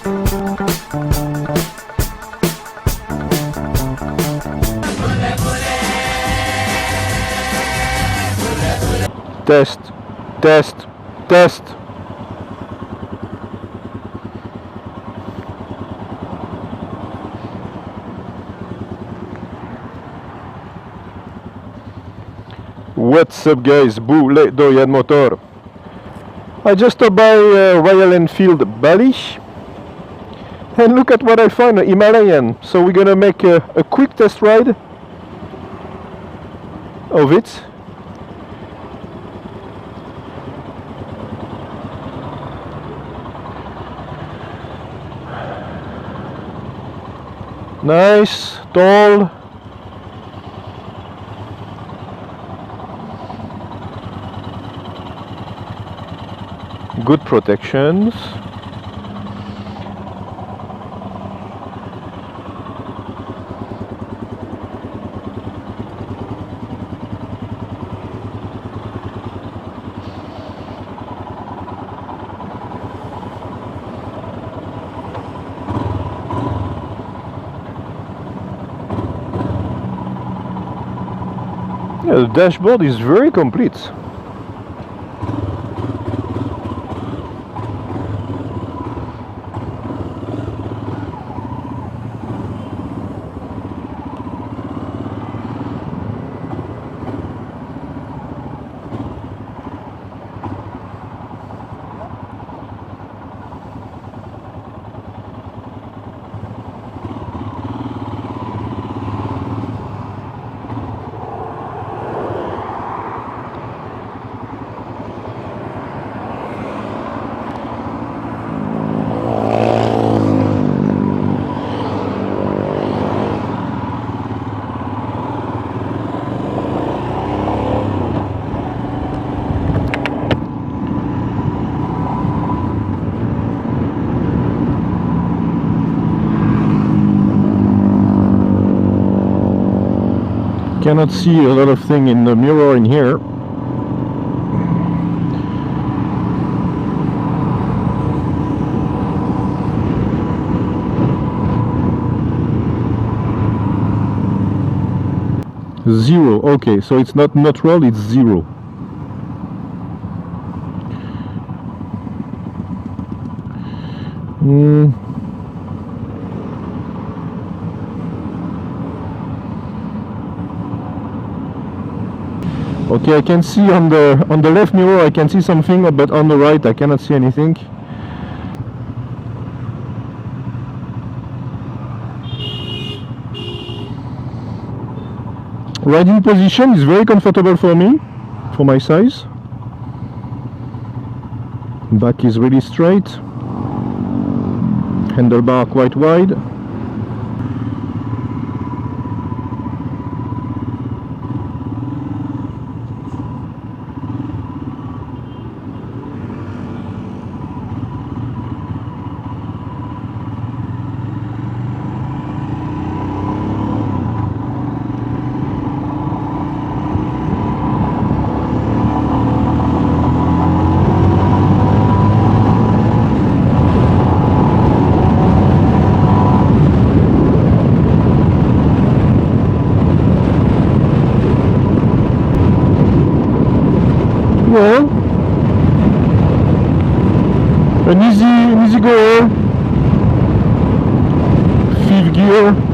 Test, test, test. What's up guys, Boulet Doyan Motor. I just stopped by Royal Enfield Bali and look at what I found, a Himalayan. So we're gonna make a quick test ride of it. Nice, tall. Good protections. Yeah, the dashboard is very complete. Cannot see a lot of things in the mirror in here. Zero, okay, so it's not neutral, it's zero. Okay, I can see on the left mirror I can see something, but on the right I cannot see anything. Riding position is very comfortable for me, for my size. Back is really straight. Handlebar quite wide. Well, an easy goer, 5th gear.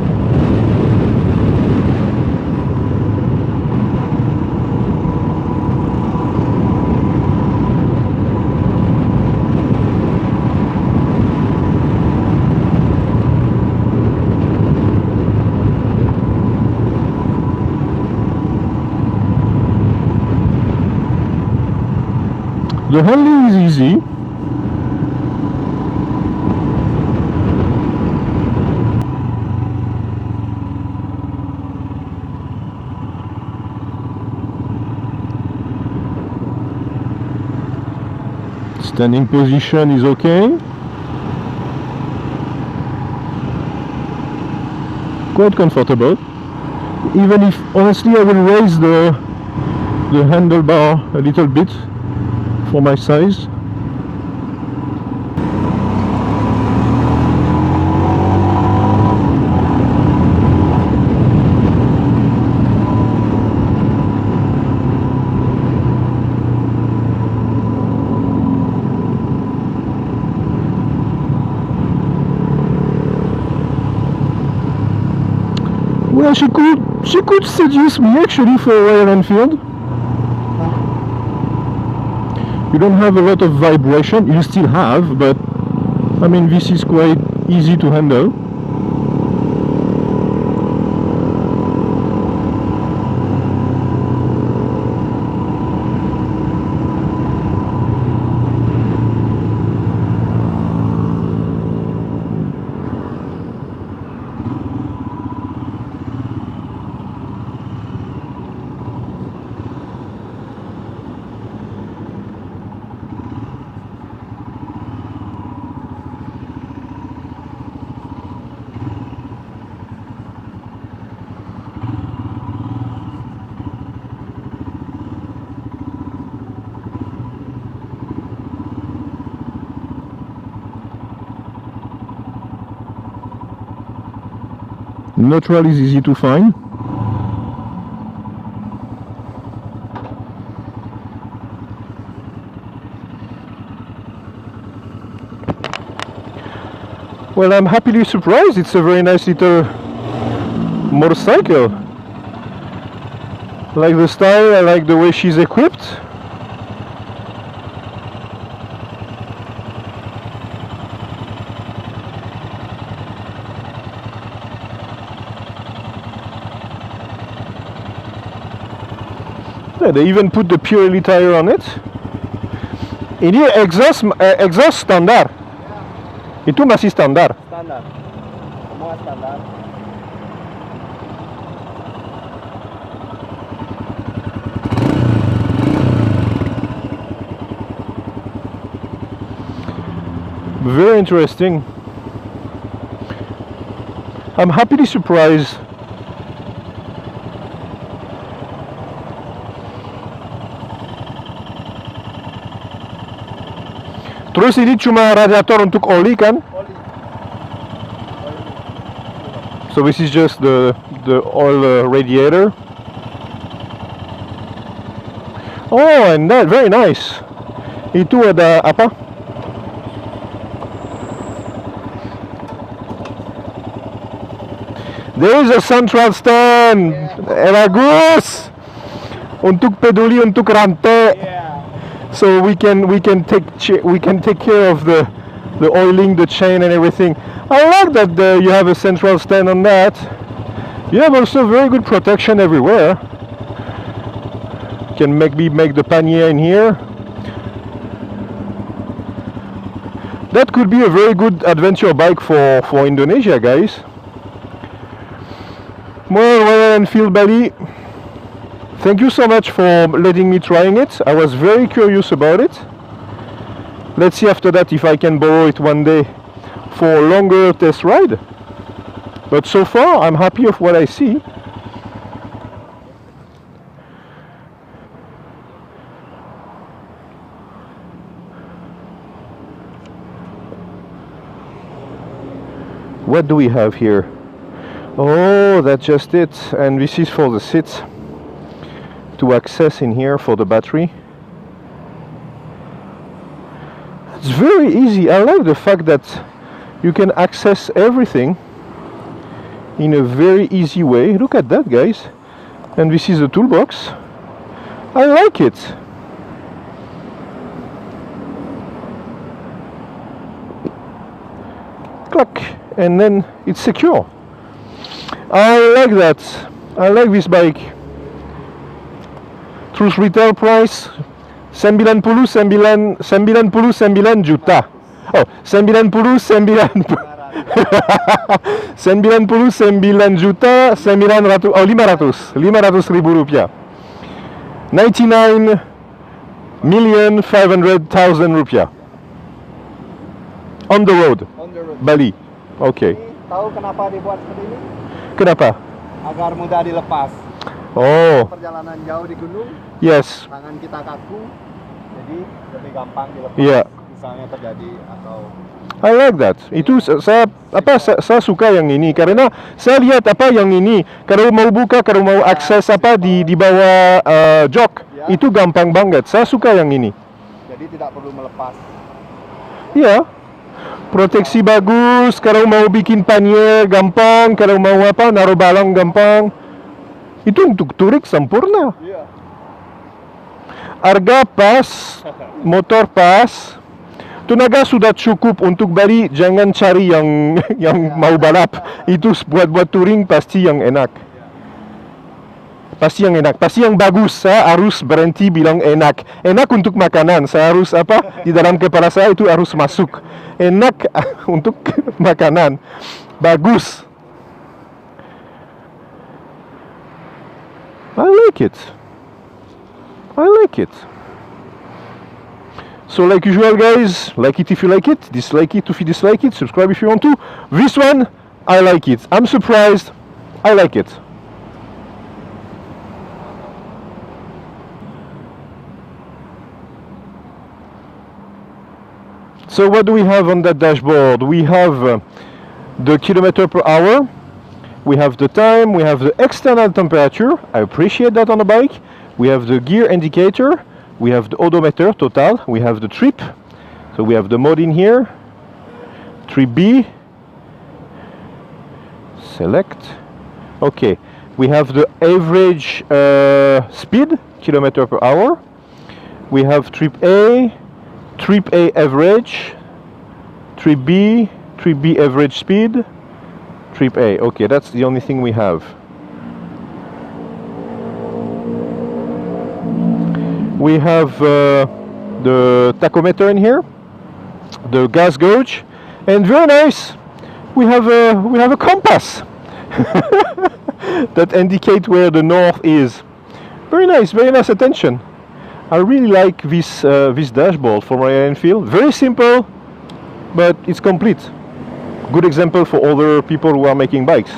The handling is easy. Standing position is okay. Quite comfortable. Even if honestly I will raise the handlebar a little bit for my size. Well, she could seduce me actually for Royal Enfield. You don't have a lot of vibration. You still have, but I mean this is quite easy to handle. Neutral is easy to find. Well, I'm happily surprised. It's a very nice little motorcycle. I like the style, I like the way she's equipped. Yeah, they even put the Pirelli tire on it. Ini exhaust standar. Itu masih standar. Standar. Semua standar. Very interesting. I'm happily surprised. Terus ini cuma radiator untuk oli kan? Oli. So this is just the oil radiator. Oh, and that very nice. Itu ada apa? There is a central stand. Bagus. Untuk peduli untuk rantai. Yeah. So we can take care of the oiling, the chain and everything. I like that you have a central stand on that. You have also very good protection everywhere. You can maybe make the pannier in here. That could be a very good adventure bike for Indonesia, guys. Well, Royal Enfield Bali, thank you so much for letting me trying it. I was very curious about it. Let's see after that if I can borrow it one day for a longer test ride. But so far I'm happy of what I see. What do we have here? Oh, that's just it. And this is for the seats to access in here for the battery. It's very easy. I like the fact that you can access everything in a very easy way. Look at that, guys. And this is the toolbox. I like it. Clack. And then it's secure. I like that. I like this bike. Terus retail price 99 juta. Oh, 99 juta 900 oh 500 ribu rupiah. 99,500,000 rupiah. On the road. On the road. Bali. Okay. Tahu kenapa dibuat seperti ini? Kenapa? Agar mudah dilepas. Oh. Perjalanan jauh di gunung, Yes. tangan kita kaku, jadi lebih gampang dilepas. Yeah. Misalnya terjadi atau I like that. Itu saya suka yang ini karena saya lihat apa yang ini kalau mau buka, kalau mau akses apa di bawah jok Ya. itu gampang banget. Saya suka yang ini. jadi tidak perlu melepas. Ya. Proteksi bagus, kalau mau bikin pannier gampang, kalau mau apa naruh balong gampang. Itu untuk touring sempurna. Iya. Harga pas, motor pas. Tenaga sudah cukup untuk Bali, jangan cari yang mau balap. Itu buat touring pasti yang enak. Pasti yang enak, pasti yang bagus. Saya harus berhenti bilang enak. Enak untuk makanan, saya harus apa? Di dalam kepala saya itu harus masuk. Enak untuk makanan. Bagus. I like it. I like it. So like usual guys, like it if you like it, dislike it if you dislike it, subscribe if you want to. This one, I like it. I'm surprised, I like it. So what do we have on that dashboard? We have the kilometer per hour, we have the time, we have the external temperature, I appreciate that on a bike. We have the gear indicator, we have the odometer total, we have the trip, so we have the mode in here, trip B, select, okay, we have the average speed, kilometer per hour, we have trip A average, trip B average speed, trip A, okay, that's the only thing we have. We have the tachometer in here, the gas gauge, and very nice. We have a compass that indicate where the north is. Very nice attention. I really like this dashboard for Royal Enfield. Very simple, but it's complete. Good example for other people who are making bikes.